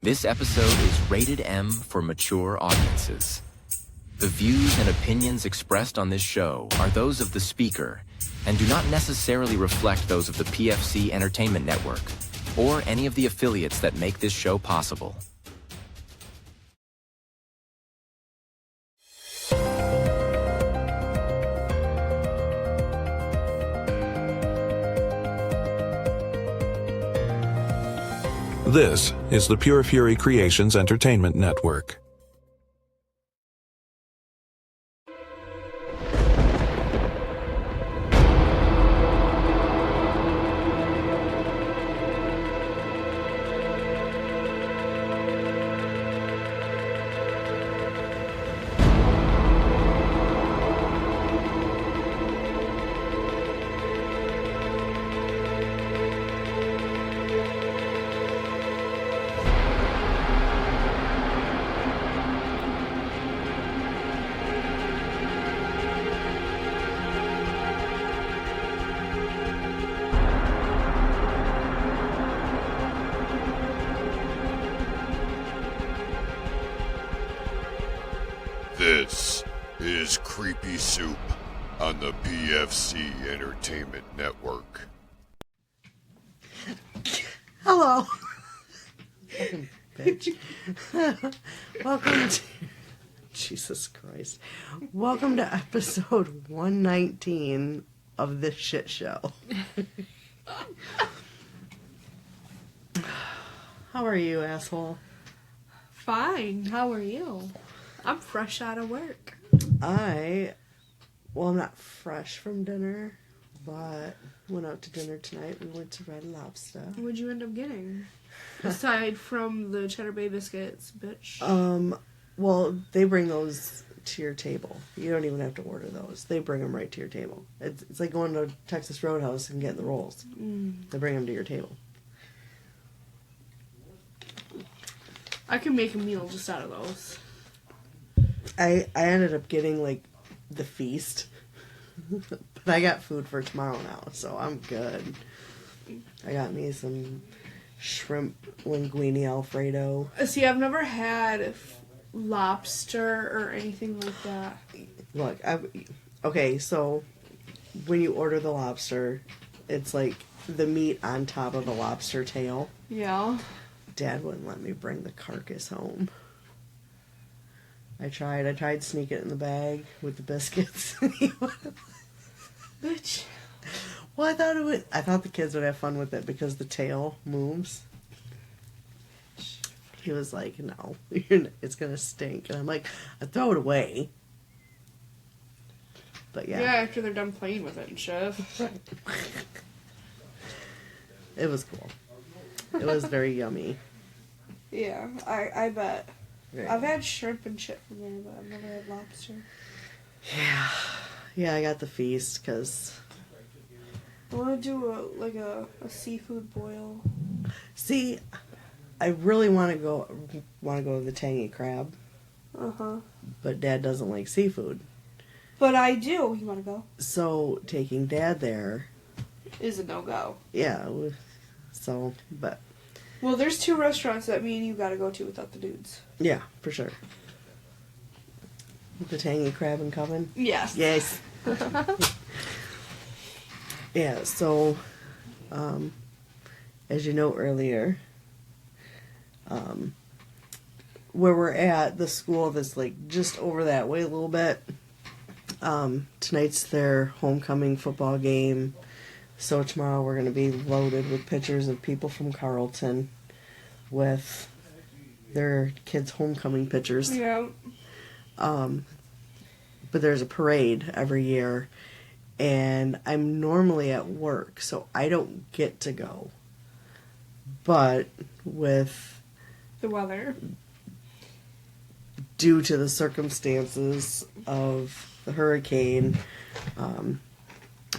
This episode is rated M for mature audiences. The views and opinions expressed on this show are those of the speaker and do not necessarily reflect those of the PFC Entertainment Network or any of the affiliates that make this show possible. This is the Pure Fury Creations Entertainment Network. This is Creepy Soup on the PFC Entertainment Network. Hello. Bitch. Welcome to... Jesus Christ. Welcome to episode 119 of this shit show. How are you, asshole? Fine. How are you? I'm fresh out of work. I'm not fresh from dinner, but went out to dinner tonight. We went to Red Lobster. What'd you end up getting? Aside from the Cheddar Bay biscuits, bitch. Well, they bring those to your table. You don't even have to order those. They bring them right to your table. It's like going to Texas Roadhouse and getting the rolls. They bring them to your table. I can make a meal just out of those. I ended up getting, like, the feast. But I got food for tomorrow now, so I'm good. I got me some shrimp linguine Alfredo. See, I've never had lobster or anything like that. Look, okay, so when you order the lobster, it's like the meat on top of the lobster tail. Yeah. Dad wouldn't let me bring the carcass home. I tried sneaking it in the bag with the biscuits. Bitch. Well, I thought the kids would have fun with it because the tail moves. He was like, no, it's gonna stink. And I'm like, I throw it away. But yeah. Yeah, after they're done playing with it and shit. It was cool. It was very yummy. Yeah, I bet. Very I've had shrimp and shit from there, but I've never had lobster. Yeah, I got the feast because... I want to do a seafood boil. See, I really want to go to the Tangy Crab. Uh-huh. But Dad doesn't like seafood. But I do. You want to go? So, taking Dad there... Is a no-go. Yeah, so, but... Well, there's two restaurants that me and you gotta go to without the dudes. Yeah, for sure. The Tangy Crab and Coven? Yes. Yes. Yeah, so, as you know earlier, where we're at, the school that's like just over that way a little bit, tonight's their homecoming football game. So tomorrow we're going to be loaded with pictures of people from Carlton with their kids' homecoming pictures. Yeah. But there's a parade every year, and I'm normally at work, so I don't get to go. But with... The weather. Due to the circumstances of the hurricane,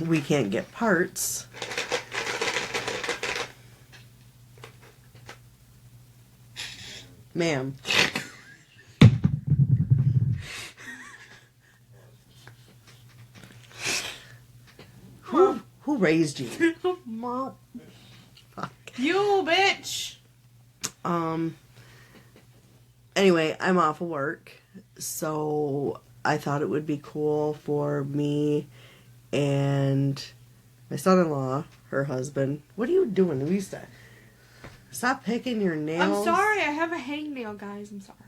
we can't get parts. Ma'am. Who raised you? Mom. Fuck. You bitch! Anyway, I'm off of work, so I thought it would be cool for me and my son-in-law, her husband. What are you doing, Lisa? Stop picking your nails. I'm sorry. I have a hangnail, guys. I'm sorry.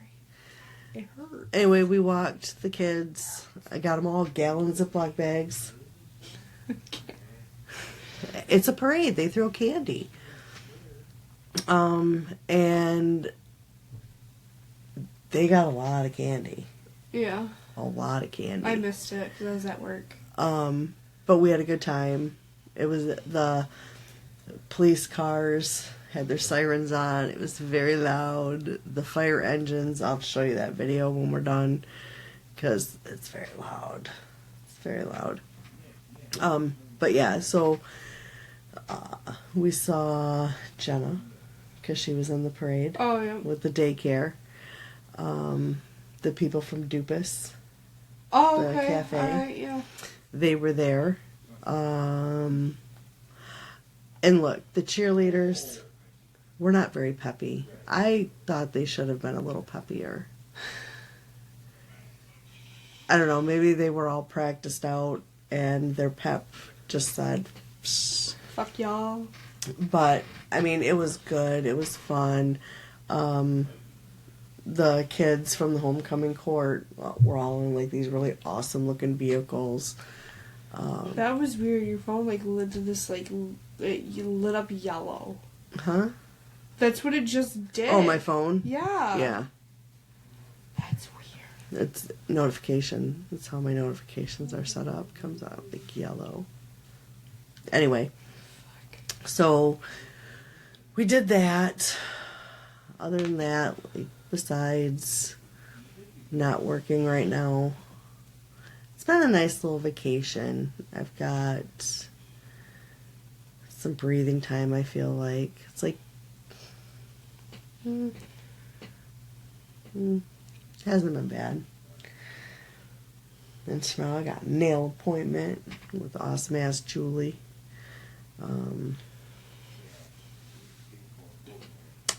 It hurts. Anyway, we walked the kids. I got them all gallon Ziploc bags. It's a parade. They throw candy. And they got a lot of candy. Yeah. A lot of candy. I missed it because I was at work. But we had a good time. It was the police cars had their sirens on. It was very loud. The fire engines. I'll show you that video when we're done because it's very loud. It's very loud. But yeah, so we saw Jenna because she was in the parade. Oh, yeah. With the daycare. The people from Dupus. Oh, the okay. cafe. All right, yeah. They were there. And look, the cheerleaders were not very peppy. I thought they should have been a little peppier. I don't know, maybe they were all practiced out and their pep just said, psst. Fuck y'all. But, I mean, it was good. It was fun. The kids from the homecoming court were all in like these really awesome looking vehicles. That was weird. Your phone like lit to this like you lit up yellow. Huh? That's what it just did. Oh, my phone? Yeah. Yeah. That's weird. It's notification. That's how my notifications are set up. Comes out like yellow. Anyway. So, we did that. Other than that, like, besides not working right now, it's been a nice little vacation. I've got some breathing time, I feel like. It's like, hasn't been bad. And tomorrow I got a nail appointment with awesome ass Julie.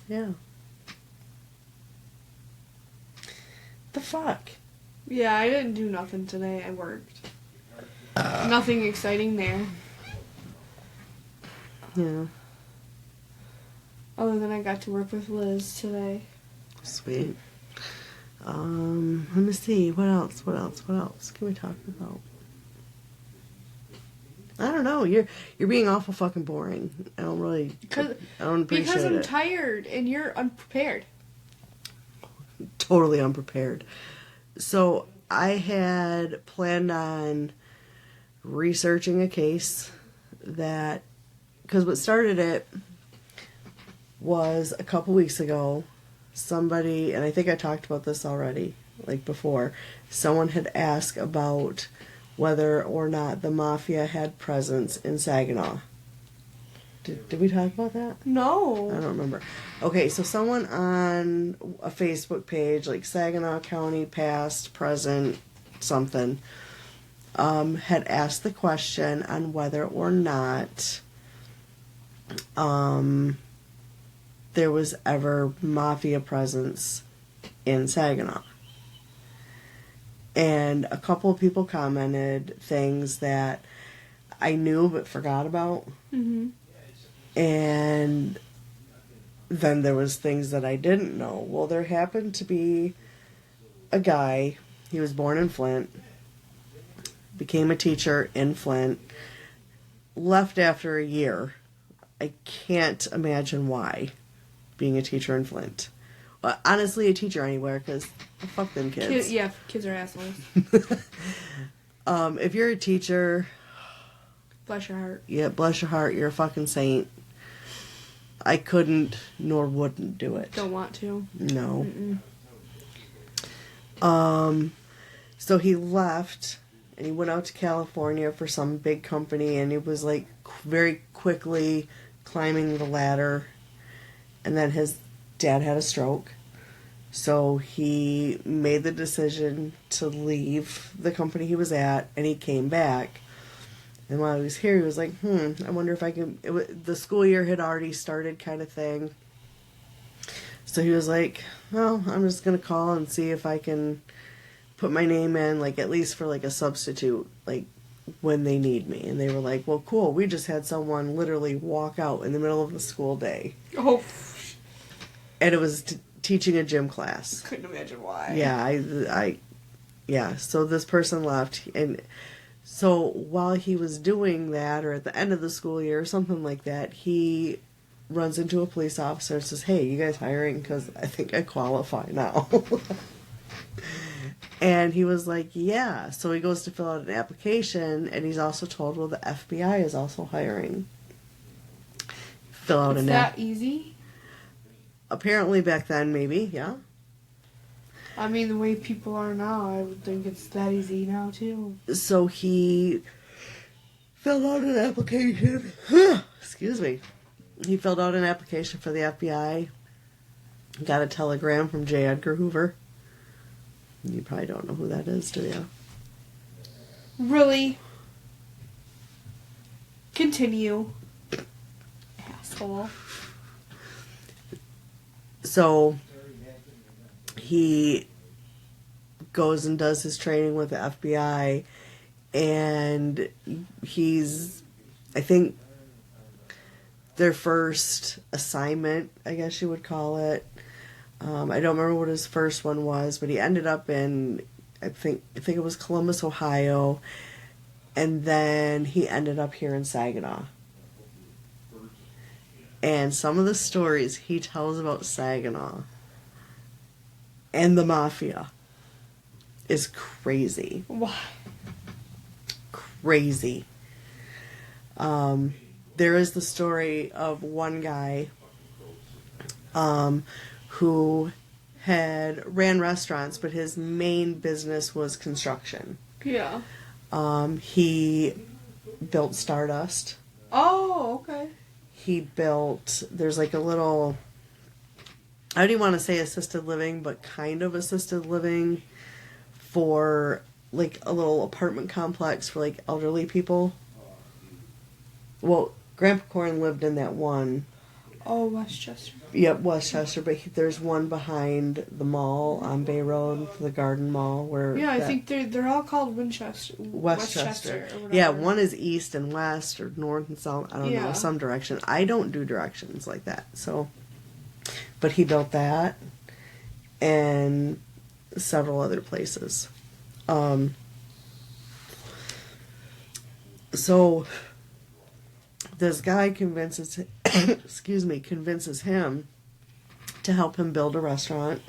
Yeah. The fuck? Yeah, I didn't do nothing today. I worked. Nothing exciting there. Yeah. Other than I got to work with Liz today. Sweet. Let me see. What else can we talk about? I don't know. You're being awful fucking boring. I don't appreciate Because I'm it. tired and you're unprepared. Totally unprepared. So I had planned on researching a case that, because what started it was a couple weeks ago, somebody, and I think I talked about this already, like before, someone had asked about whether or not the mafia had presence in Saginaw. Did we talk about that? No. I don't remember. Okay, so someone on a Facebook page, like Saginaw County past, present, something, had asked the question on whether or not there was ever mafia presence in Saginaw. And a couple of people commented things that I knew but forgot about. Mm-hmm. And then there was things that I didn't know. Well, there happened to be a guy, he was born in Flint, became a teacher in Flint, left after a year. I can't imagine why, being a teacher in Flint. Well, honestly, a teacher anywhere, because fuck them kids. Kids are assholes. If you're a teacher, Bless your heart. yeah, bless your heart, you're a fucking saint. I couldn't nor wouldn't do it. Don't want to. No. Mm-mm. So he left and he went out to California for some big company, and he was like very quickly climbing the ladder, and then his dad had a stroke. So he made the decision to leave the company he was at, and he came back. And while he was here, he was like, I wonder if I can... the school year had already started, kind of thing. So So he was like, well, I'm just going to call and see if I can put my name in, like, at least for, like, a substitute, like, when they need me. And they were like, well, cool. We just had someone literally walk out in the middle of the school day. Oh. And it was teaching a gym class. Couldn't imagine why. Yeah, yeah. So this person left. And so while he was doing that, or at the end of the school year, or something like that, he runs into a police officer and says, hey, you guys hiring? Because I think I qualify now. And he was like, yeah. So he goes to fill out an application, and he's also told, well, the FBI is also hiring. Fill out It's that easy? Apparently back then, maybe, yeah. I mean, the way people are now, I would think it's that easy now, too. So he filled out an application. Excuse me. He filled out an application for the FBI. Got a telegram from J. Edgar Hoover. You probably don't know who that is, do you? Really? Continue. Asshole. So he goes and does his training with the FBI, and he's, I think, their first assignment, I guess you would call it. I don't remember what his first one was, but he ended up in, I think it was Columbus, Ohio, and then he ended up here in Saginaw. And some of the stories he tells about Saginaw and the mafia is crazy. Why? Crazy. There is the story of one guy who had ran restaurants, but his main business was construction. Yeah. He built Stardust. Oh, okay. He built, there's like a little, I don't even want to say assisted living, but kind of assisted living for like a little apartment complex for like elderly people. Well, Grandpa Corn lived in that one. Oh, Westchester. Yep, Westchester, but there's one behind the mall on Bay Road, the Garden Mall, where... Yeah, I think they're all called Westchester. Or yeah, one is east and west, or north and south, I don't know, Yeah. some direction. I don't do directions like that, so... But he built that, and several other places. So... This guy convinces him to help him build a restaurant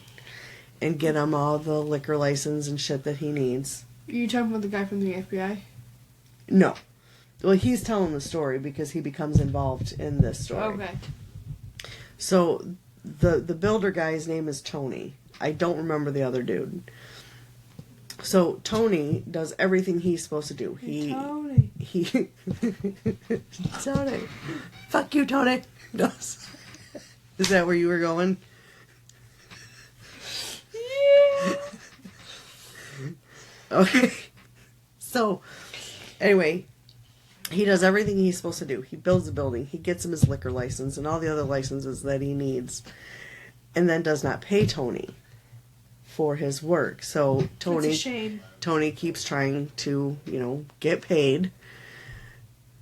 and get him all the liquor license and shit that he needs. Are you talking about the guy from the FBI? No. Well, he's telling the story because he becomes involved in this story. Okay. So the builder guy's name is Tony. I don't remember the other dude. So Tony does everything he's supposed to do. Tony. Tony. Fuck you, Tony. Does. Is that where you were going? Yeah. Okay. So, anyway, he does everything he's supposed to do. He builds a building. He gets him his liquor license and all the other licenses that he needs. And then does not pay Tony for his work. So That's a shame. Tony keeps trying to, get paid.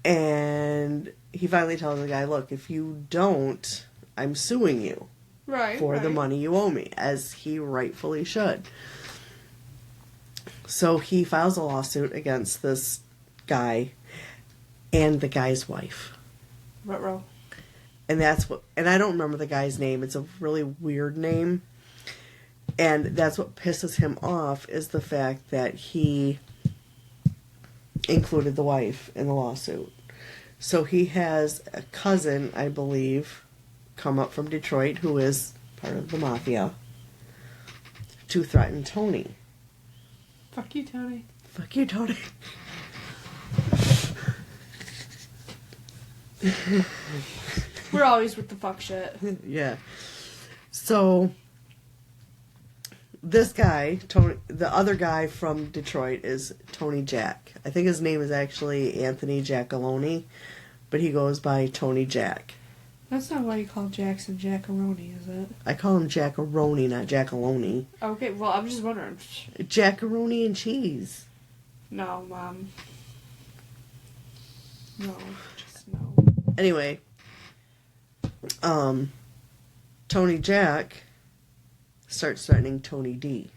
And he finally tells the guy, look, if you don't, I'm suing you for the money you owe me, as he rightfully should. So he files a lawsuit against this guy and the guy's wife. Ruh-roh. And I don't remember the guy's name. It's a really weird name. And that's what pisses him off, is the fact that he included the wife in the lawsuit. So he has a cousin, I believe, come up from Detroit, who is part of the mafia, to threaten Tony. Fuck you, Tony. Fuck you, Tony. We're always with the fuck shit. Yeah. So this guy, Tony, the other guy from Detroit is Tony Jack. I think his name is actually Anthony Giacalone, but he goes by Tony Jack. That's not why you call Jackson Jackaroni, is it? I call him Jackaroni, not Jackaloni. Okay, well, I'm just wondering. Jackaroni and cheese. No, Mom. No, just no. Anyway, Tony Jack starts threatening Tony D,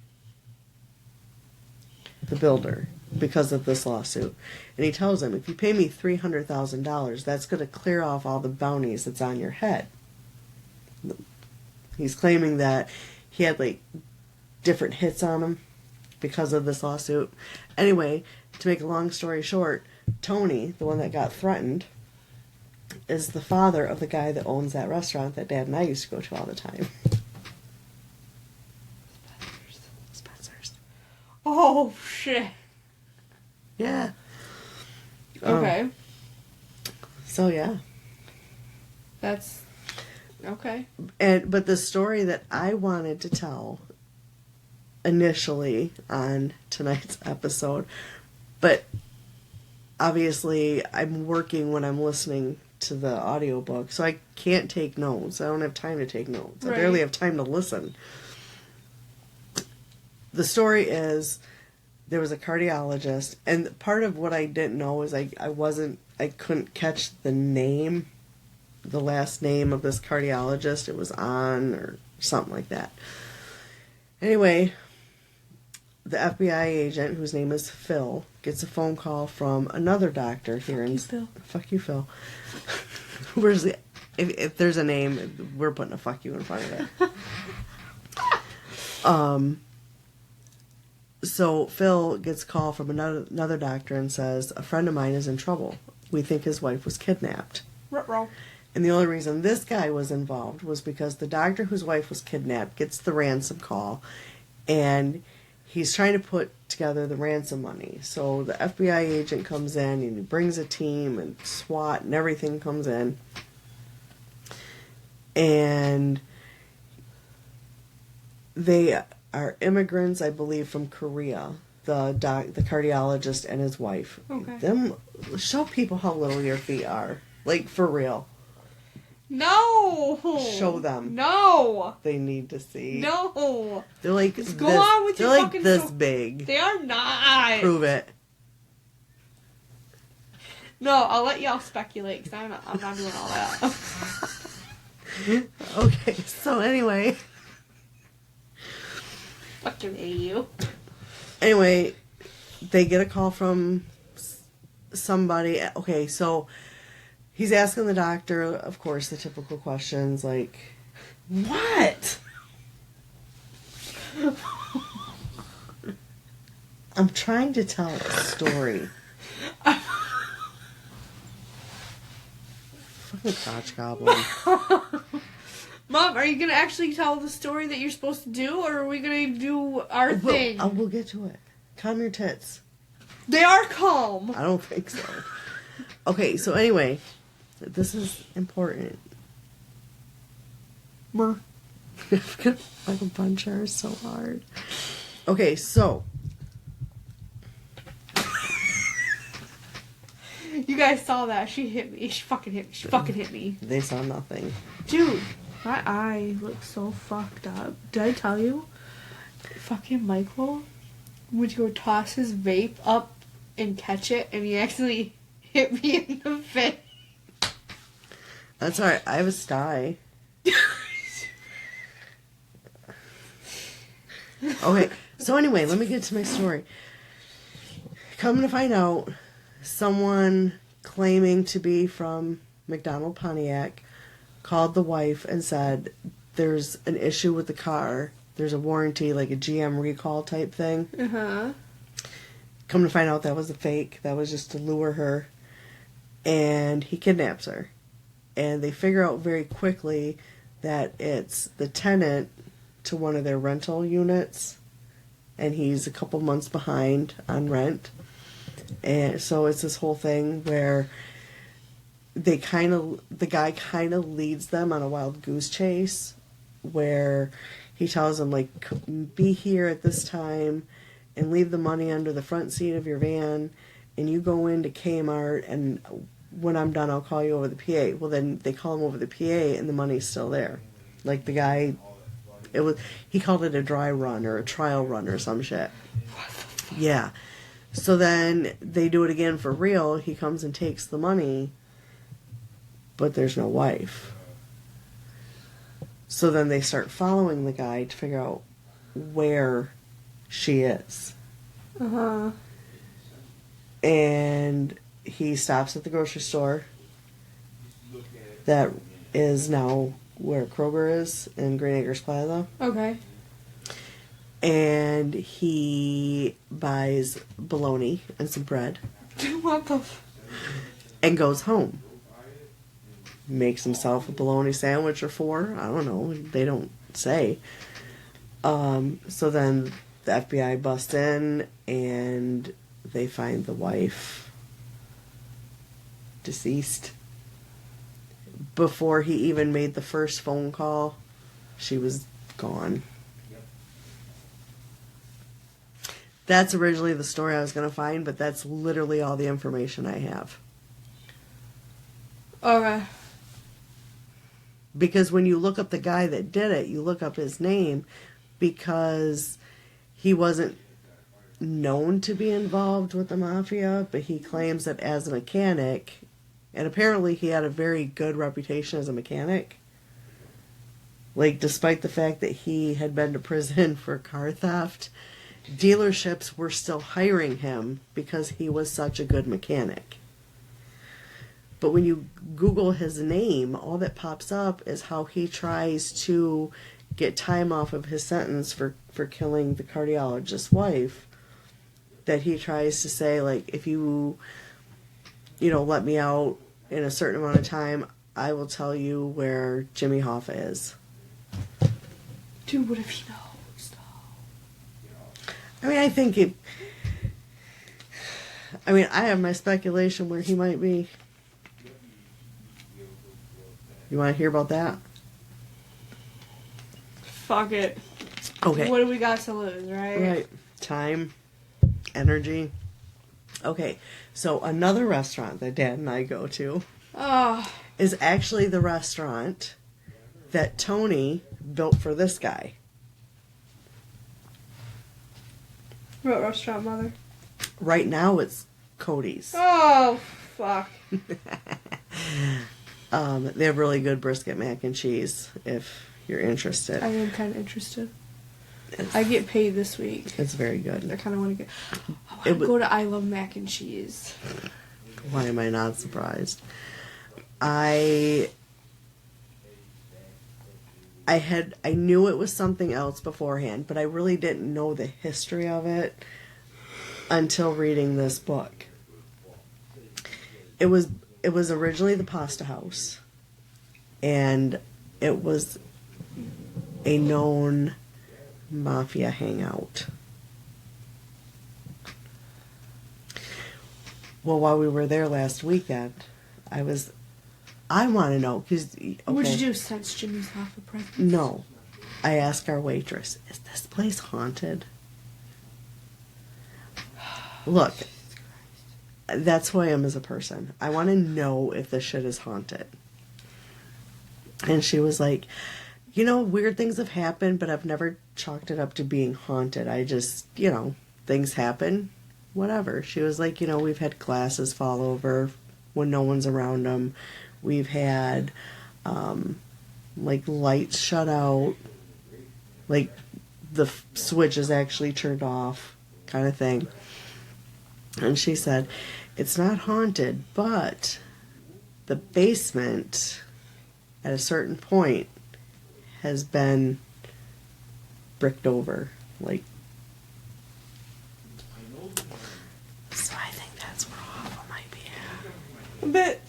the builder, because of this lawsuit. And he tells him, if you pay me $300,000, that's going to clear off all the bounties that's on your head. He's claiming that he had, like, different hits on him because of this lawsuit. Anyway, to make a long story short, Tony, the one that got threatened, is the father of the guy that owns that restaurant that Dad and I used to go to all the time. Spencer's. Oh, shit. Yeah. Okay. So yeah. That's okay. But the story that I wanted to tell initially on tonight's episode, but obviously I'm working when I'm listening to the audiobook, so I can't take notes. I don't have time to take notes. Right. I barely have time to listen. The story is there was a cardiologist, and part of what I didn't know is I couldn't catch the name, the last name of this cardiologist. It was on or something like that. Anyway, the FBI agent, whose name is Phil, gets a phone call from another doctor here in... Phil. Fuck you, Phil. Where's the... If there's a name, we're putting a fuck you in front of it. So Phil gets a call from another doctor and says, a friend of mine is in trouble. We think his wife was kidnapped. Ruh-roh. And the only reason this guy was involved was because the doctor whose wife was kidnapped gets the ransom call, and he's trying to put together the ransom money. So the FBI agent comes in and he brings a team, and SWAT and everything comes in. And they are immigrants, I believe, from Korea. The cardiologist and his wife. Okay. Show people how little your feet are. Like, for real. No! Show them. No! They need to see. No! They're like Just this. go on with they're your like fucking this story. big. They are not! Prove it. No, I'll let y'all speculate, because I'm not doing all that. Okay, so anyway. Fucking A you. Anyway, they get a call from somebody. Okay, so he's asking the doctor, of course, the typical questions like, what? I'm trying to tell a story. Fucking crotch goblin. Mom, are you going to actually tell the story that you're supposed to do, or are we going to do our thing? We'll get to it. Calm your tits. They are calm. I don't think so. Okay, so anyway, this is important. Ma. I'm gonna fucking punch her so hard. Okay, so. You guys saw that. She hit me. She fucking hit me. She fucking hit me. They saw nothing. Dude, my eye looks so fucked up. Did I tell you? Fucking Michael would go toss his vape up and catch it, and he accidentally hit me in the face. That's alright. I have a sty. Okay, so anyway, let me get to my story. Come to find out, someone claiming to be from McDonald Pontiac called the wife and said there's an issue with the car. There's a warranty, like a GM recall type thing. Uh-huh. Come to find out that was a fake. That was just to lure her. And he kidnaps her. And they figure out very quickly that it's the tenant to one of their rental units. And he's a couple months behind on rent. And so it's this whole thing where the guy kind of leads them on a wild goose chase where he tells them, like, be here at this time and leave the money under the front seat of your van, and you go into Kmart, and when I'm done, I'll call you over the PA. Well, then they call him over the PA, and the money's still there. Like the guy, he called it a dry run or a trial run or some shit. Yeah. So then they do it again for real. He comes and takes the money, but there's no wife. So then they start following the guy to figure out where she is. Uh-huh. And he stops at the grocery store that is now where Kroger is in Green Acres Plaza. Okay. And he buys bologna and some bread What the and goes home. Makes himself a bologna sandwich or 4. I don't know. They don't say. So then the FBI busts in and they find the wife deceased. Before he even made the first phone call, she was gone. That's originally the story I was going to find, but that's literally all the information I have. Okay. Because when you look up the guy that did it, you look up his name because he wasn't known to be involved with the mafia, but he claims that as a mechanic, and apparently he had a very good reputation as a mechanic. Like, despite the fact that he had been to prison for car theft, dealerships were still hiring him because he was such a good mechanic. But when you Google his name, all that pops up is how he tries to get time off of his sentence for killing the cardiologist's wife. That he tries to say, like, if you let me out in a certain amount of time, I will tell you where Jimmy Hoffa is. Dude, what if he knows? I mean, I have my speculation where he might be. You want to hear about that? Fuck it. Okay. What do we got to lose, right? Right. Time, energy. Okay. So another restaurant that Dad and I go to Oh. is actually the restaurant that Tony built for this guy. What restaurant, Mother? Right now it's Cody's. Oh, fuck. They have really good brisket mac and cheese if you're interested. I am kind of interested. I get paid this week. It's very I good. kind of want to get. It I wa- go to I Love Mac and Cheese. Why am I not surprised? I knew it was something else beforehand, but I really didn't know the history of it until reading this book. It was originally the Pasta House, and it was a known mafia hangout. Well, while we were there last weekend, I want to know, because... What'd you do since Jimmy's off a present? No. I asked our waitress, is this place haunted? Look, that's who I am as a person. I want to know if this shit is haunted. And she was like, weird things have happened, but I've never chalked it up to being haunted. I just, things happen, whatever. She was like, we've had glasses fall over when no one's around them. We've had, lights shut out, like the switch is actually turned off, kind of thing. And she said, it's not haunted, but the basement at a certain point has been bricked over, like. So I think that's where Hoffa might be at. A bit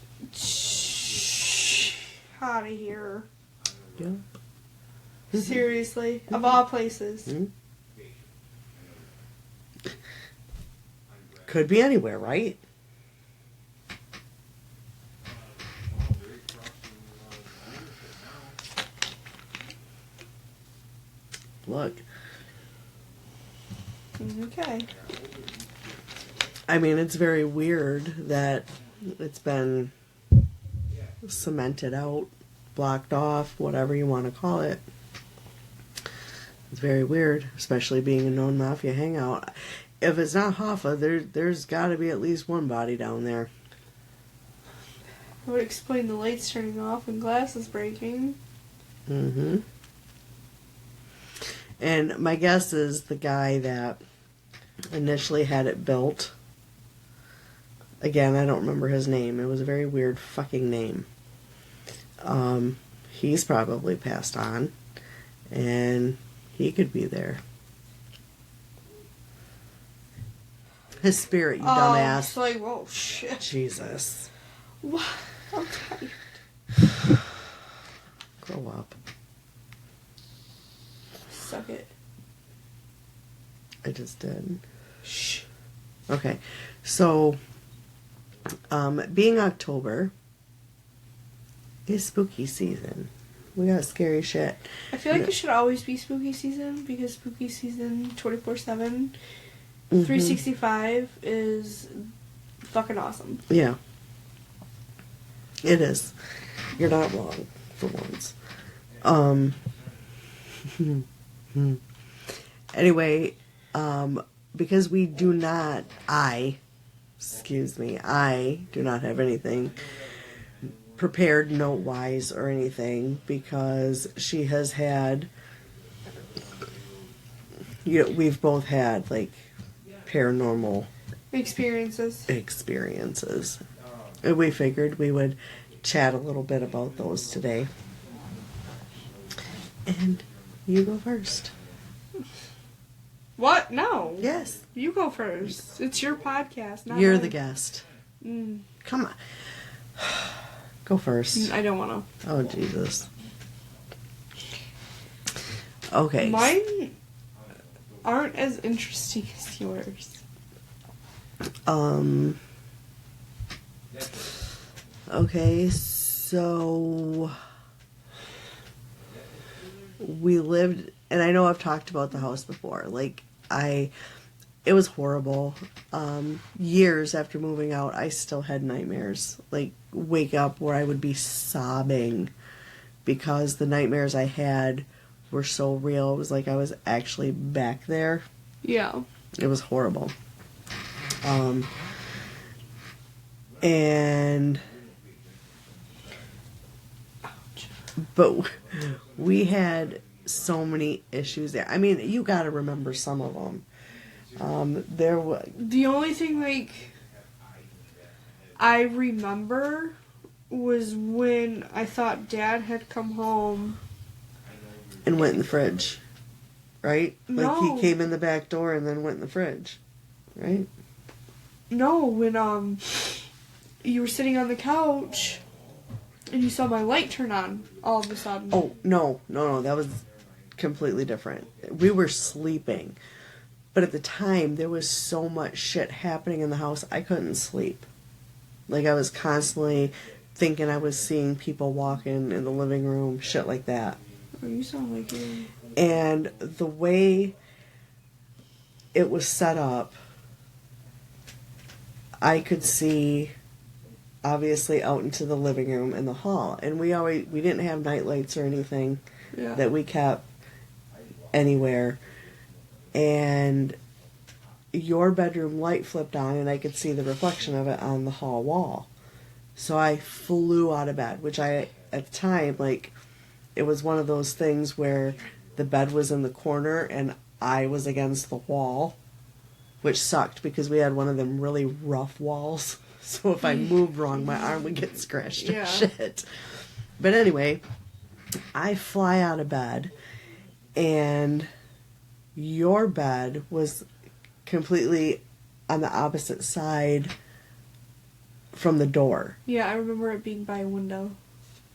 out of here. Yeah. Seriously, of all places. Mm-hmm. Could be anywhere, right? Look. Okay. I mean, it's very weird that It's been cemented out, blocked off, whatever you want to call it. It's very weird, especially being a known mafia hangout. If it's not Hoffa, there's got to be at least one body down there. That would explain the lights turning off and glasses breaking. Mm-hmm. And my guess is the guy that initially had it built. Again, I don't remember his name. It was a very weird fucking name. He's probably passed on. And he could be there. His spirit, you dumbass. It's like, whoa, shit. Jesus. What? I'm tired. Grow up. Suck it. I just did. Shh. Okay. So, being October is spooky season. We got scary shit. I feel like it should always be spooky season because spooky season 24/7, 365 is fucking awesome. Yeah. It is. You're not wrong for once. Anyway, because we do not, I do not have anything prepared note-wise or anything because she has had, we've both had, like, paranormal Experiences. And we figured we would chat a little bit about those today. And you go first. What? No. Yes. You go first. It's your podcast, not You're mine. the guest. Mm. Come on. Go first. I don't want to. Oh, Jesus. Okay. Mine aren't as interesting as yours. Okay, so we lived, and I know I've talked about the house before. Like, it was horrible. Years after moving out, I still had nightmares. Like, wake up where I would be sobbing because the nightmares I had were so real. It was like I was actually back there. Yeah. It was horrible. But we had so many issues there. I mean, you got to remember some of them. There was The only thing, like, I remember was when I thought Dad had come home. and went in the fridge, right? Like No. he came in the back door and then went in the fridge, right? No, when, you were sitting on the couch and you saw my light turn on all of a sudden. Oh no, that was completely different. We were sleeping, but at the time there was so much shit happening in the house I couldn't sleep. Like I was constantly thinking I was seeing people walking in the living room, shit like that. Oh, you sound like you. And the way it was set up, I could see obviously out into the living room and the hall. And we didn't have night lights or anything Yeah. that we kept anywhere. And your bedroom light flipped on and I could see the reflection of it on the hall wall. So I flew out of bed, which at the time, like, it was one of those things where the bed was in the corner and I was against the wall, which sucked because we had one of them really rough walls. So if I moved wrong, my arm would get scratched Yeah. and shit. But anyway, I fly out of bed and your bed was completely on the opposite side from the door. Yeah, I remember it being by a window.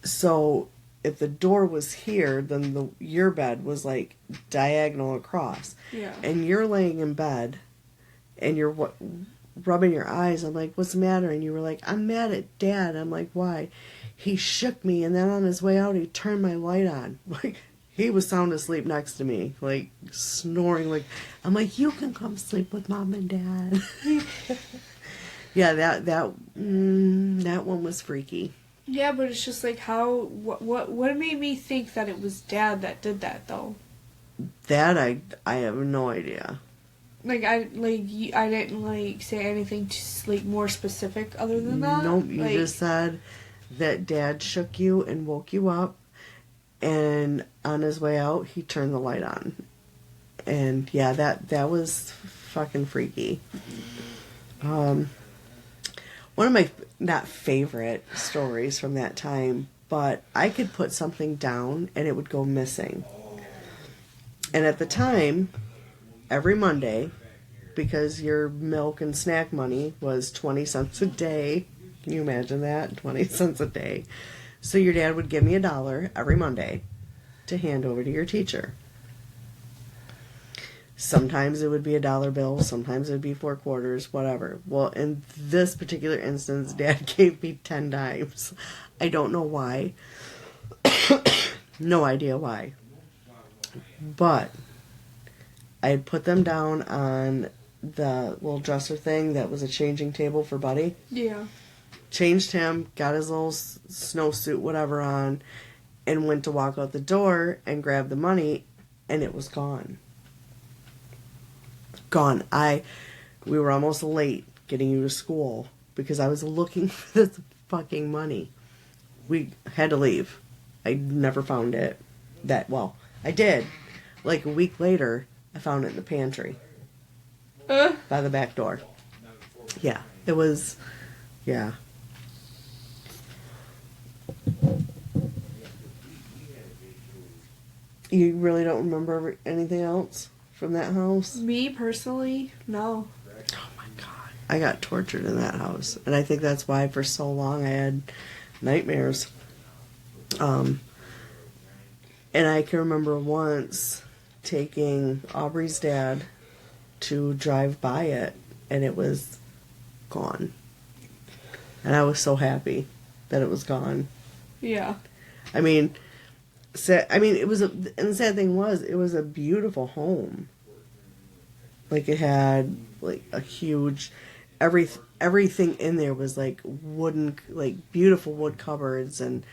So if the door was here, then your bed was like diagonal across. Yeah. And you're laying in bed and you're rubbing your eyes. I'm like, what's the matter? And you were like, I'm mad at Dad. I'm like, why? He shook me and then on his way out he turned my light on. Like, he was sound asleep next to me, like snoring. Like, I'm like, you can come sleep with Mom and Dad. Yeah, that one was freaky. Yeah, but it's just like what made me think that it was Dad that did that though? That I have no idea. I didn't like say anything more specific other than that. Nope, you just said that Dad shook you and woke you up, and on his way out he turned the light on. And yeah, that was fucking freaky. One of my not favorite stories from that time, but I could put something down and it would go missing. And at the time, every Monday, because your milk and snack money was 20 cents a day. Can you imagine that? 20 cents a day. So your dad would give me $1 every Monday to hand over to your teacher. Sometimes it would be $1 bill, sometimes it would be 4 quarters, whatever. Well, in this particular instance, Dad gave me 10 dimes. I don't know why. No idea why. But I had put them down on the little dresser thing that was a changing table for Buddy. Yeah. Changed him, got his little snowsuit, whatever on, and went to walk out the door and grab the money, and it was gone. Gone. We were almost late getting you to school because I was looking for this fucking money. We had to leave. I never found it. I did. Like a week later, I found it in the pantry. By the back door. Yeah. It was... Yeah. You really don't remember anything else from that house? Me personally, no. Oh my god. I got tortured in that house. And I think that's why for so long I had nightmares. And I can remember once taking Aubrey's dad to drive by it, and it was gone. And I was so happy that it was gone. Yeah. I mean, it was and the sad thing was, it was a beautiful home. Like, it had, like, a huge, everything in there was, like, wooden, like, beautiful wood cupboards, and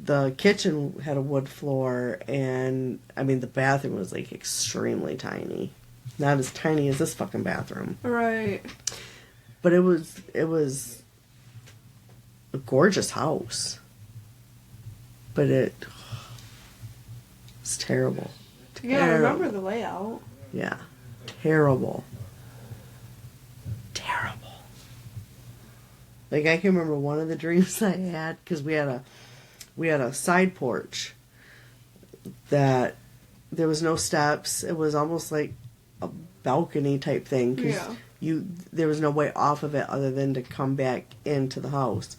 the kitchen had a wood floor, and, I mean, the bathroom was, like, extremely tiny. Not as tiny as this fucking bathroom. Right. But it was a gorgeous house. But it was terrible. Yeah, I remember the layout. Yeah. Terrible. Terrible. Like, I can remember one of the dreams I had, because we had a side porch that there was no steps. It was almost like a balcony type thing. 'Cause Yeah. there was no way off of it other than to come back into the house.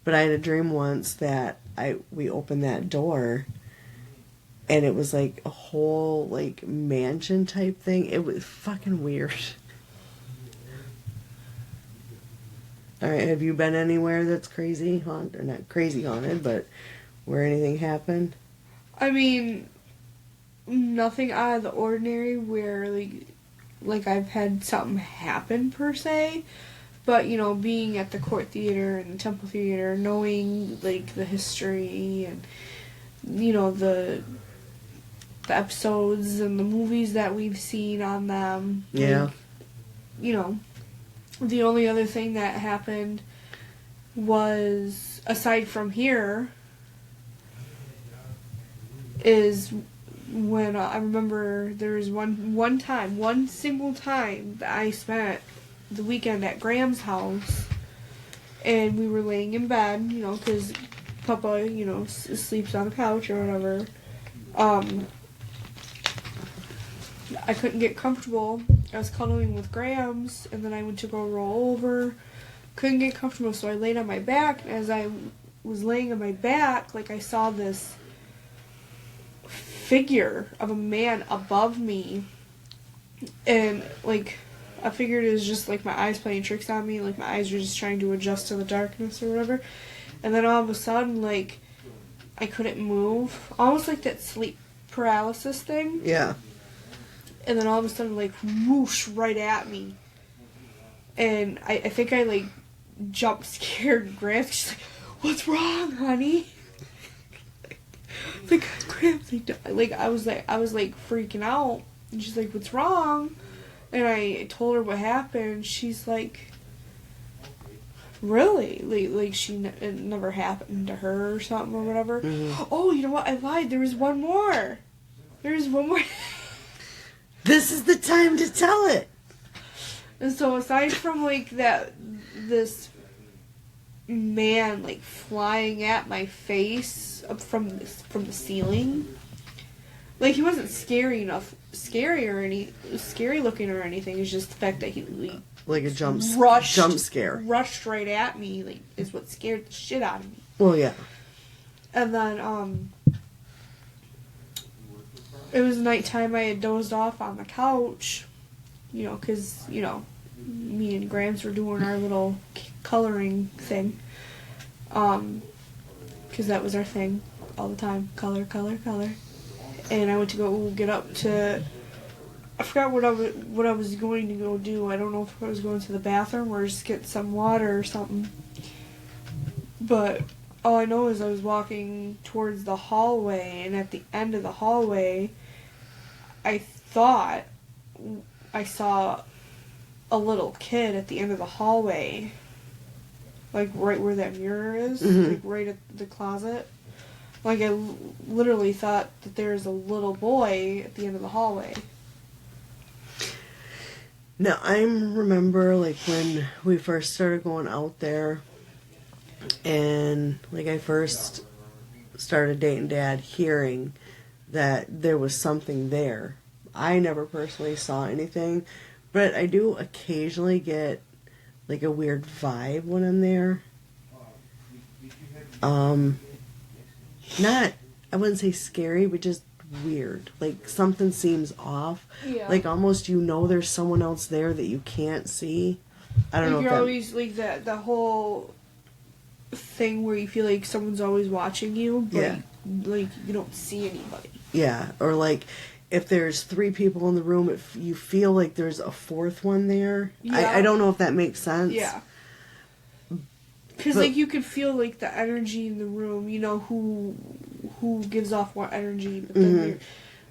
But I had a dream once that we opened that door, and it was like a whole, like, mansion type thing. It was fucking weird. Alright, have you been anywhere that's crazy haunted? Or not crazy haunted, but where anything happened? I mean, nothing out of the ordinary where, like I've had something happen per se. But, you know, being at the Court Theater and the Temple Theater, knowing, like, the history and, you know, the episodes and the movies that we've seen on them. Yeah. Like, you know, the only other thing that happened was, aside from here, is when I remember there was one single time that I spent the weekend at Graham's house, and we were laying in bed, you know, because Papa, you know, sleeps on the couch or whatever. I couldn't get comfortable. I was cuddling with Graham's, and then I went to go roll over. Couldn't get comfortable, so I laid on my back, and as I was laying on my back, like, I saw this figure of a man above me, and, like, I figured it was just, like, my eyes playing tricks on me, like, my eyes were just trying to adjust to the darkness or whatever, and then all of a sudden, like, I couldn't move, almost like that sleep paralysis thing. Yeah. And then all of a sudden, like, whoosh, right at me. And I think I, like, jump scared Gramps. She's like, "What's wrong, honey?" Like, Gramps, like, I was freaking out. And she's like, "What's wrong?" And I told her what happened. She's like, "Really?" Like it never happened to her or something or whatever. Mm-hmm. Oh, you know what? I lied. There was one more. This is the time to tell it. And so aside from, like, this man, like, flying at my face up from the ceiling, like, he wasn't scary looking or anything. It's just the fact that he Like a jump scare. rushed right at me, like, is what scared the shit out of me. Well, yeah. And then it was nighttime. I had dozed off on the couch, you know, because, you know, me and Gramps were doing our little coloring thing. Because that was our thing all the time. Color. And I went to go get up to... I forgot what I was going to go do. I don't know if I was going to the bathroom or just get some water or something. But all I know is I was walking towards the hallway, and at the end of the hallway, I thought I saw a little kid at the end of the hallway, like right where that mirror is, like right at the closet. Like, I literally thought that there was a little boy at the end of the hallway. Now, I remember, like, when we first started going out there, and, like, I first started dating Dad, hearing that there was something there. I never personally saw anything, but I do occasionally get, like, a weird vibe when I'm there. Not, I wouldn't say scary, but just weird. Like, something seems off. Yeah. Like, almost you know there's someone else there that you can't see. I don't know if You're that... always, like, the whole thing where you feel like someone's always watching you, but, Yeah. like, you don't see anybody. Yeah, or like, if there's 3 people in the room, if you feel like there's a 4th one there. Yeah. I don't know if that makes sense. Yeah. Because, But- like, you could feel, like, the energy in the room, you know, who gives off what energy, but then you're,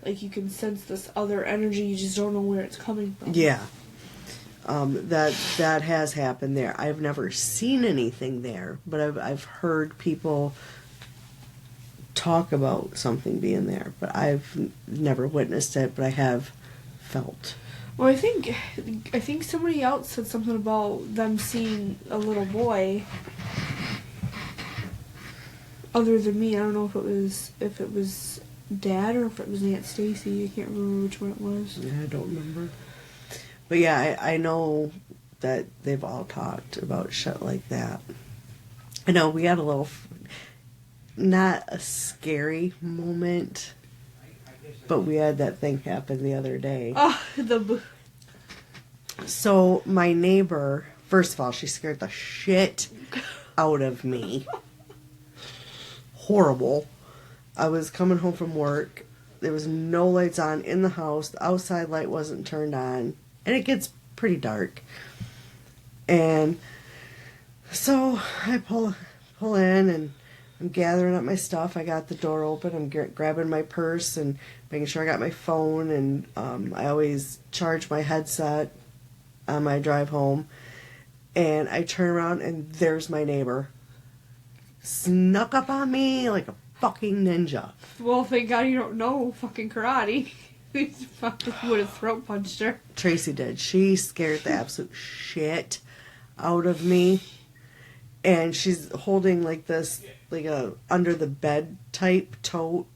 like, you can sense this other energy, you just don't know where it's coming from. Yeah. That has happened there. I've never seen anything there, but I've heard people talk about something being there, but I've never witnessed it, but I have felt. Well, I think somebody else said something about them seeing a little boy. Other than me, I don't know if it was Dad or if it was Aunt Stacy. I can't remember which one it was. Yeah, I don't remember. But yeah, I know that they've all talked about shit like that. I know we had a little, not a scary moment, but we had that thing happen the other day. Oh, So my neighbor, first of all, she scared the shit out of me. Horrible. I was coming home from work. There was no lights on in the house. The outside light wasn't turned on. And it gets pretty dark. And so I pull in and I'm gathering up my stuff. I got the door open. I'm grabbing my purse and making sure I got my phone. And I always charge my headset on my drive home. And I turn around and there's my neighbor. Snuck up on me like a fucking ninja. well, thank God you don't know fucking karate. He fucking would have throat punched her. Tracy did. She scared the absolute shit out of me. And she's holding like this, like a under the bed type tote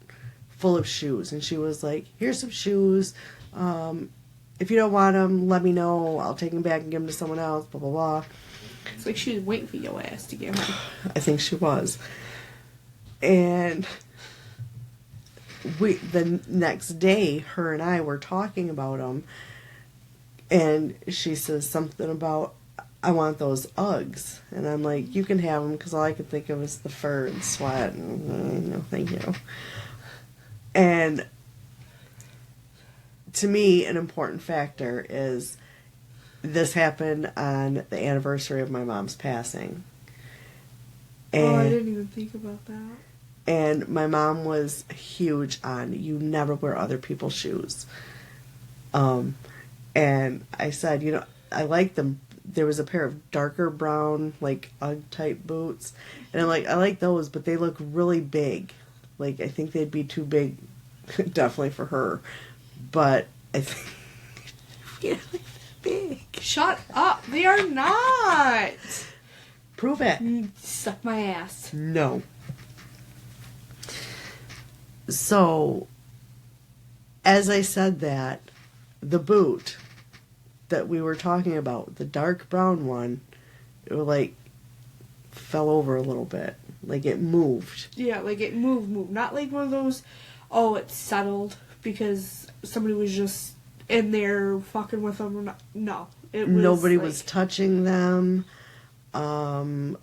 full of shoes. And she was like, here's some shoes. If you don't want them, let me know. I'll take them back and give them to someone else, blah, blah, blah. It's like she was waiting for your ass to get her. I think she was. And the next day, her and I were talking about them, and she says something about, I want those Uggs. And I'm like, you can have them, because all I could think of was the fur and sweat. And, no, thank you. And to me, an important factor is this happened on the anniversary of my mom's passing. And, Oh, I didn't even think about that. And my mom was huge on you never wear other people's shoes. And I said, you know, I like them. There was a pair of darker brown, like Ugg type boots, and I'm like, I like those, but they look really big. Like, I think they'd be too big, definitely for her. But I think really big. Shut up. They are not. Prove it. Suck my ass. No. So, as I said that, the boot that we were talking about, the dark brown one, it like fell over a little bit. Like it moved. Yeah, like it moved. Not like one of those, oh, it settled because somebody was just in there fucking with them. Or not. No. It was Nobody like, was touching them.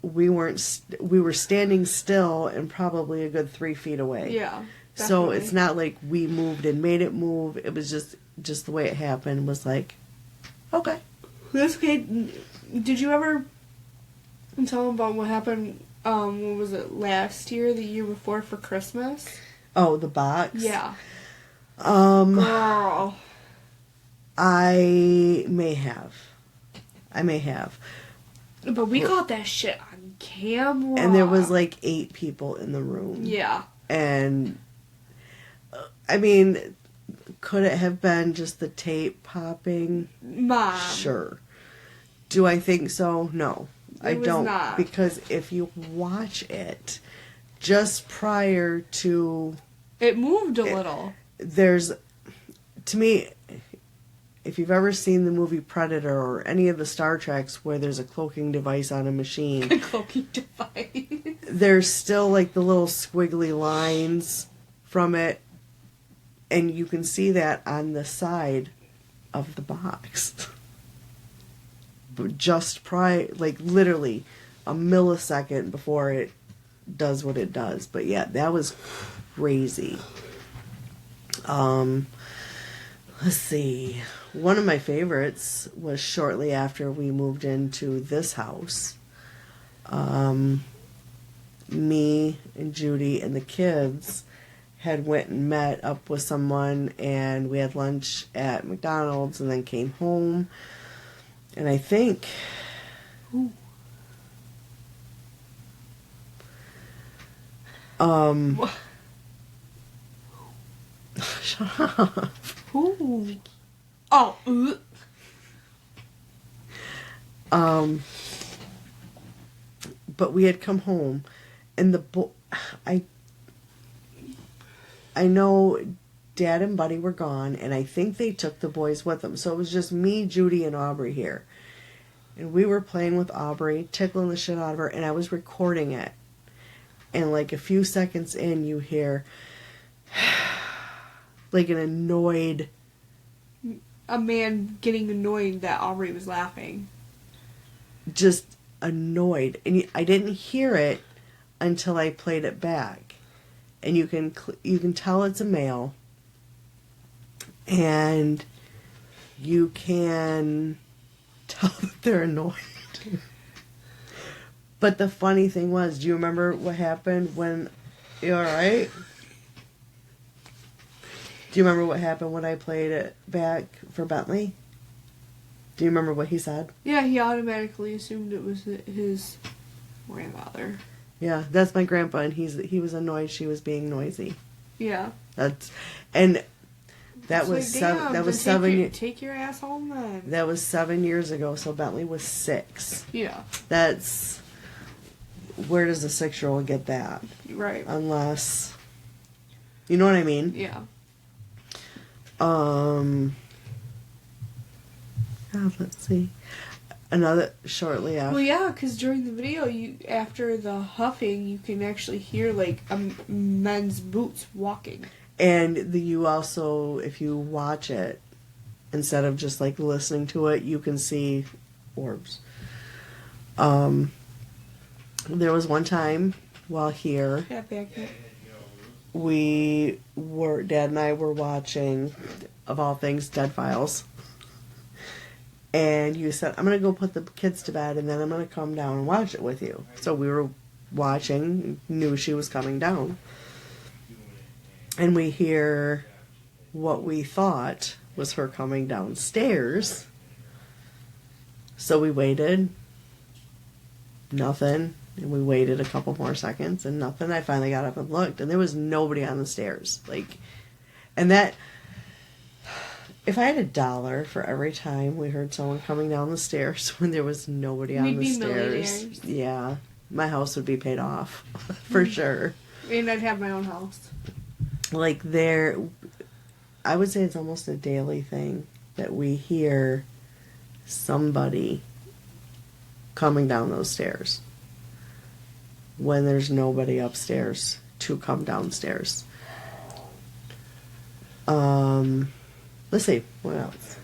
We were standing still and probably a good 3 feet away. Yeah. So Definitely. it's not like we moved and made it move. It was just the way it happened was like, okay. That's okay. Did you ever tell them about what happened, what was it, last year, the year before for Christmas? Oh, the box? Yeah. Girl. I may have. But we caught that shit on camera. And there was like 8 people in the room. Yeah. And, I mean, could it have been just the tape popping? Mom. Sure. Do I think so? No. I It was don't. not. Because if you watch it, just prior to... It moved a little. There's... To me, if you've ever seen the movie Predator or any of the Star Treks where there's a cloaking device on a machine... Cloaking device. There's still like the little squiggly lines from it, and you can see that on the side of the box. But just like literally a millisecond before it does what it does. But yeah, that was crazy. Let's see. One of my favorites was shortly after we moved into this house. Me and Judy and the kids had went and met up with someone, and we had lunch at McDonald's and then came home. And I think... Ooh. Shut up. Ooh. Oh. But we had come home, and I know Dad and Buddy were gone, and I think they took the boys with them. So it was just me, Judy, and Aubrey here. And we were playing with Aubrey, tickling the shit out of her, and I was recording it. And like a few seconds in, you hear like an annoyed... A man getting annoyed that Aubrey was laughing. Just annoyed. And I didn't hear it until I played it back. And you can tell it's a male. And you can tell that they're annoyed. But the funny thing was, do you remember what happened when... You alright? Do you remember what happened when I played it back for Bentley? Do you remember what he said? Yeah, he automatically assumed it was his grandfather. Yeah, that's my grandpa, and he was annoyed she was being noisy. Yeah. That It's was like, damn, that was then 7 years. Take your ass home then. That was 7 years ago, so Bentley was 6. Yeah. That's... Where does a 6-year-old get that? Right. Unless... You know what I mean? Yeah. Let's see. Another... Shortly after... Well, yeah, because during the video, after the huffing, you can actually hear, like, men's boots walking. And you also, if you watch it, instead of just, like, listening to it, you can see orbs. There was one time while here, Yeah, back here. Dad and I were watching, of all things, Dead Files. And you said, I'm going to go put the kids to bed and then I'm going to come down and watch it with you. So we were watching, knew she was coming down. And we hear what we thought was her coming downstairs. So we waited. Nothing. And we waited a couple more seconds and nothing. I finally got up and looked and there was nobody on the stairs. And that, if I had $1 for every time we heard someone coming down the stairs when there was nobody on We'd the be stairs, millionaires. yeah, my house would be paid off for sure. And I'd have my own house. I would say it's almost a daily thing that we hear somebody coming down those stairs when there's nobody upstairs to come downstairs. Let's see, what else?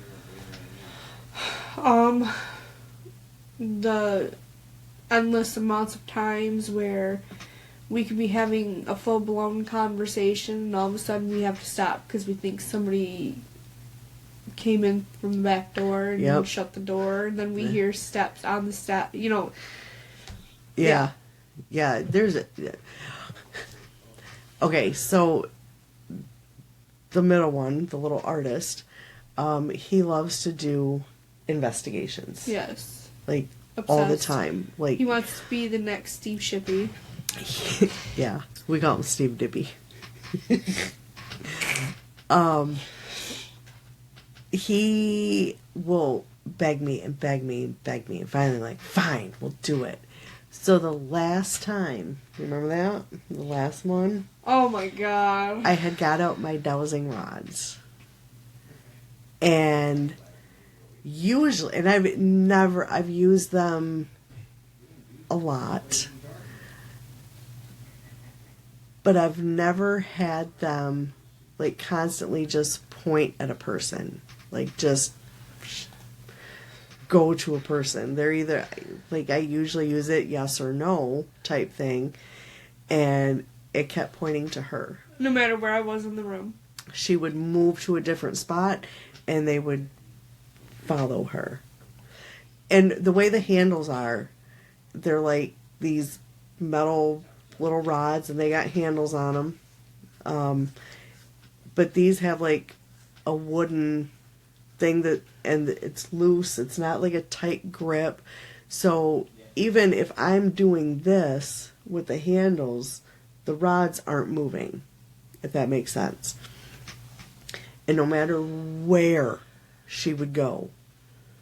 The endless amounts of times where we could be having a full-blown conversation and all of a sudden we have to stop because we think somebody came in from the back door and Yep. shut the door, and then we hear steps on the step, Yeah, there's a... Okay, so the middle one, the little artist, he loves to do investigations. Yes. All the Obsessed. time. He wants to be the next Steve Shippey. Yeah, we call him Steve Dippy. He will beg me and beg me and beg me, and finally, fine, we'll do it. So the last time, remember that? The last one? Oh my god. I had got out my dowsing rods. And usually, and I've used them a lot. But I've never had them, constantly just point at a person. Just go to a person. They're either, I usually use it yes or no type thing. And it kept pointing to her. No matter where I was in the room. She would move to a different spot and they would follow her. And the way the handles are, they're like these metal little rods and they got handles on them. But these have a wooden thing and it's loose. It's not like a tight grip. So even if I'm doing this with the handles, the rods aren't moving, if that makes sense. And no matter where she would go,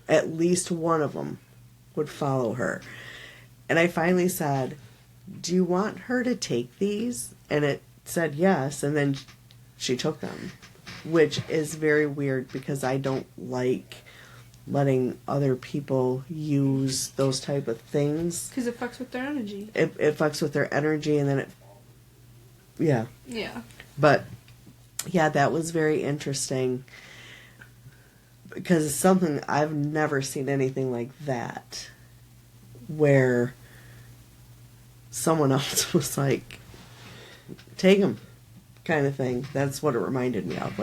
at least one of them would follow her. And I finally said, do you want her to take these? And it said yes, and then she took them, which is very weird because I don't like letting other people use those type of things. Because it fucks with their energy. It fucks with their energy, and then yeah. Yeah. But yeah, that was very interesting because it's something I've never seen anything like that where someone else was like, take them kind of thing. That's what it reminded me of.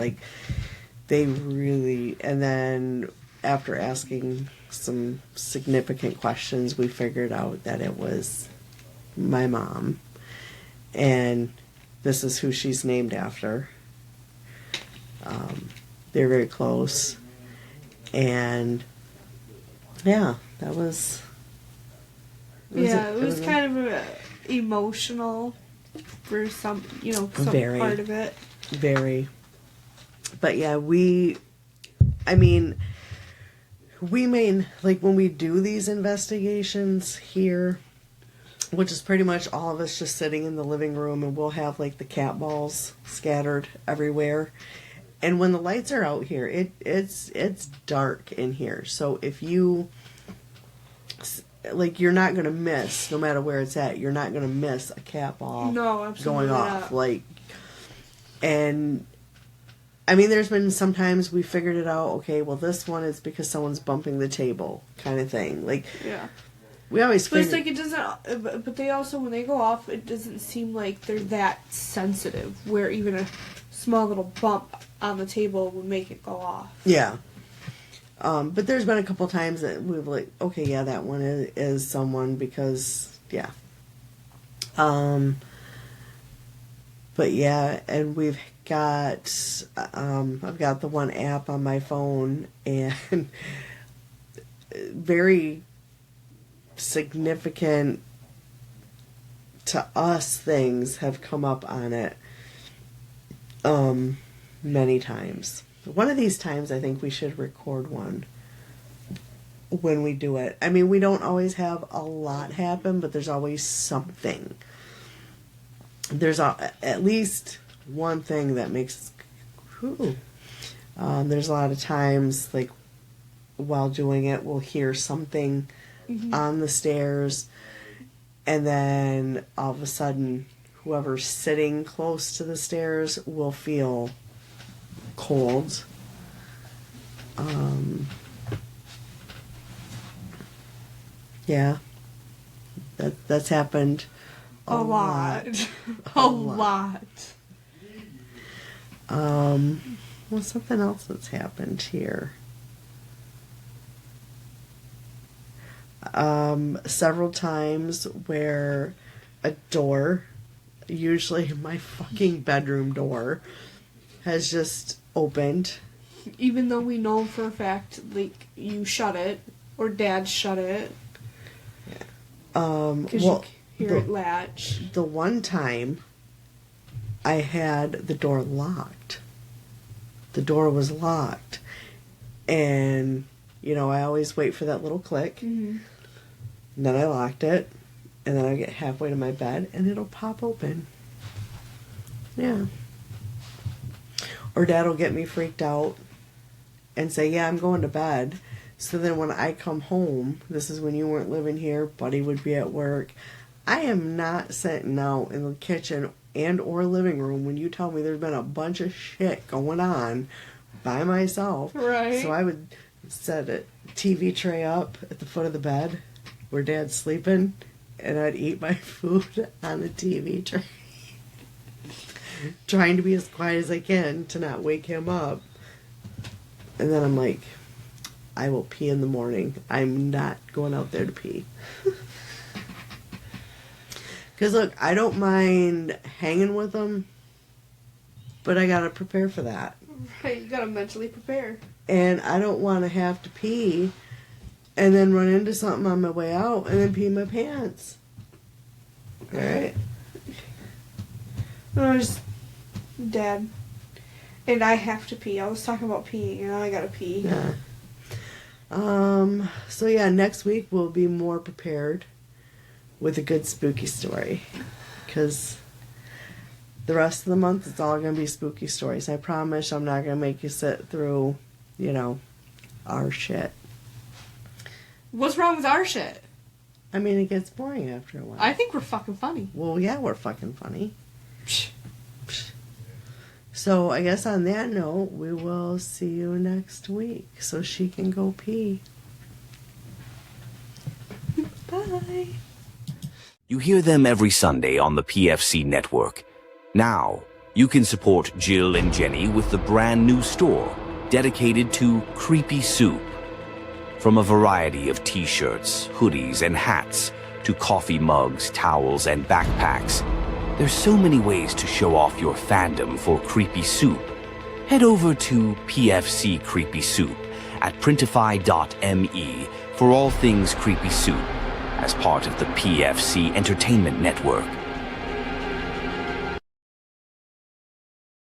They really, and then after asking some significant questions, we figured out that it was my mom, and this is who she's named after. They're very close, and yeah, that was. It was kind of emotional for some Very. part of it. Very. But yeah, we when we do these investigations here, which is pretty much all of us just sitting in the living room, and we'll have the cat balls scattered everywhere. And when the lights are out here, it's dark in here. So if you you're not gonna miss, no matter where it's at, you're not gonna miss a cat ball No, absolutely going off. not. And there's been sometimes we figured it out. Okay, well, this one is because someone's bumping the table, kind of thing. Yeah. We always But figure. it's it doesn't. But they also, when they go off, it doesn't seem like they're that sensitive. Where even a small little bump on the table would make it go off. Yeah. But there's been a couple times that we've like, okay, yeah, that one is someone because, yeah. But yeah, and we've got, I've got the one app on my phone, and very significant to us things have come up on it many times. One of these times I think we should record one when we do it. I mean, we don't always have a lot happen, but there's always something. There's at least one thing that makes there's a lot of times, like, while doing it, we'll hear something on the stairs, and then all of a sudden, whoever's sitting close to the stairs will feel cold. Yeah. That's happened a lot. A lot. Well, something else that's happened here. Several times where a door, usually my fucking bedroom door, has just opened. Even though we know for a fact, like, you shut it, or Dad shut it. Because you hear it latch. The one time I had the door locked. The door was locked. And, you know, I always wait for that little click. Mm-hmm. And then I locked it. And then I get halfway to my bed and it'll pop open. Yeah. Or Dad will get me freaked out and say, yeah, I'm going to bed. So then when I come home, this is when you weren't living here, Buddy would be at work. I am not sitting out in the kitchen and or living room when you tell me there's been a bunch of shit going on by myself. Right. So I would set a TV tray up at the foot of the bed where Dad's sleeping, and I'd eat my food on the TV tray. Trying to be as quiet as I can to not wake him up. And then I'm like, I will pee in the morning. I'm not going out there to pee. Because, look, I don't mind hanging with them, but I got to prepare for that. Right, you got to mentally prepare. And I don't want to have to pee and then run into something on my way out and then pee my pants. All right? No, just Dad. And I have to pee. I was talking about peeing, and I got to pee. Yeah. So yeah, next week we'll be more prepared with a good spooky story, because the rest of the month it's all going to be spooky stories. I promise I'm not going to make you sit through, you know, our shit. What's wrong with our shit? I mean, it gets boring after a while. I think we're fucking funny. Well, yeah, we're fucking funny. So I guess on that note, we will see you next week so she can go pee. Bye. You hear them every Sunday on the PFC network. Now, you can support Jill and Jenny with the brand new store dedicated to Creepy Soup. From a variety of t-shirts, hoodies, and hats to coffee mugs, towels, and backpacks, there's so many ways to show off your fandom for Creepy Soup. Head over to PFC Creepy Soup at printify.me for all things Creepy Soup as part of the PFC Entertainment Network.